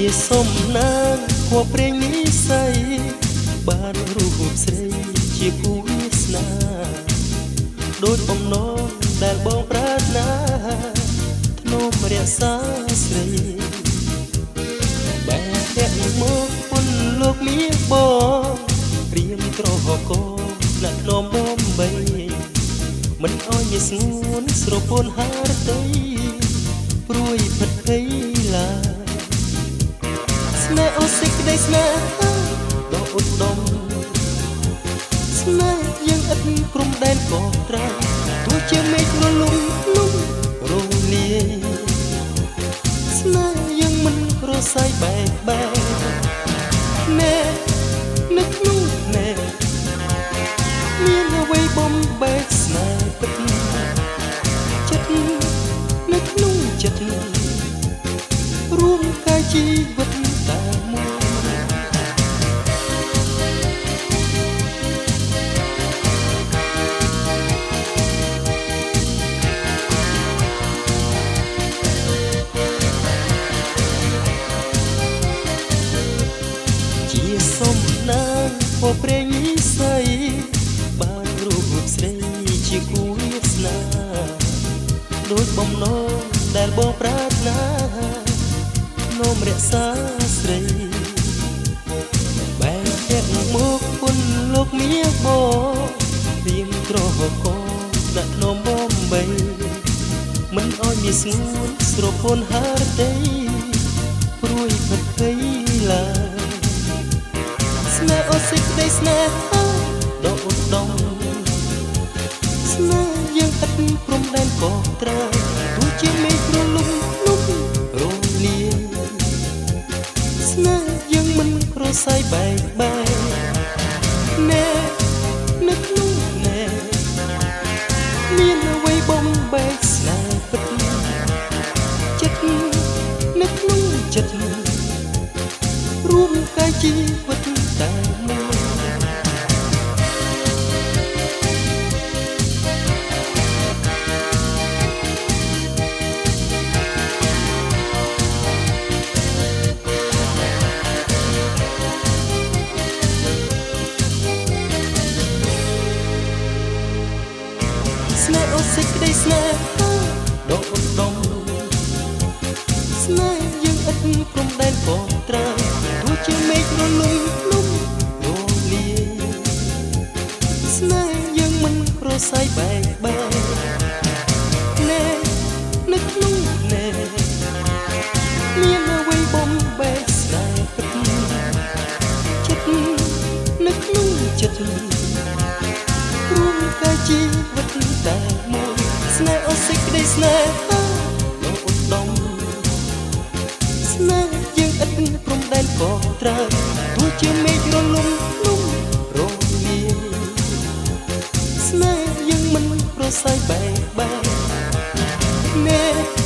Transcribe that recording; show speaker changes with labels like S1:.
S1: ជាសំណាងគួរព្រេងនិស័យបានរូបស្រីជាគូវាសនាដូចបំណងដែលបងប្រាថ្នាធ្នមរក្សាស្រីបែរអ្នកមកពុនលោកមាបងព្រៀមត្រហកអ្នកនំបំបីមិនអោយមានស្ងួនស្រពន់ហារតីព្រួយផិតភ័យឡាស្នេហ៍អូសេចក្តីស្នេហ៍ដ៏ឧត្តមស្នេហ៍យើងឥតព្រំដែនក៏ត្រាទោះជាមេឃរលំលំរលាយស្នេហ៍យើងមិនរសាយបែកបែកណែនៅក្នុងណែមានអ្វីបំបែកស្នេហ៍ពិតចិត្តនៅក្នុងចិត្តរួមកាយជីវិតតែមួយជាសំណាងពព្រេងនិស័យបានរូបស្រីជាគូវាសនាដូចបំណងដែលបងប្រាថ្នានោមរក្សាស្រីបែរអ្នកមកពុនលោកមាបងព្រៀមត្រហកដាក់នោមបំបីមិនអោយមានស្ងួនស្រពន់ហារតីព្រួយផិតភ័យឡាស្នេហ៍អូសេចក្តីស្នេហ៍ដ៏ឧត្តមស្នេហ៍យើងឥតព្រំដែនក៏ត្រាទោះជាមេឃរលំលំរលាយស្នេហ៍យើងមិនរសាយបែកបែកណែនៅក្នុងណែមានអ្វីបំបែកស្នេហ៍ពិតចិត្តនៅក្នុងចិត្តរួមកាយជីវិតតែមួយស្នេហ៍អូសេចក្តីស្នេហ៍ដ៏ឧត្តមស្នេហ៍យើងឥតព្រំដែនក៏ត្រាទោះជាមេឃរលំលំរលាយស្នេហ៍យើងមិនរសាយបែកបែកណែនៅក្នុងណែមានអ្វីបំបែកស្នេហ៍ពិតចិត្តនៅក្នុងចិត្តរួមកាយជីវិតតែមួយស្នេហ៍អូសេចក្តីស្នេហ៍ដ៏ឧត្តមស្នេហ៍យើងឥតព្រំដែនក៏ត្រាទោះជាមេឃរលំលំរលាយស្នេហ៍យើងមិនប្រស័យបែកបែកណែ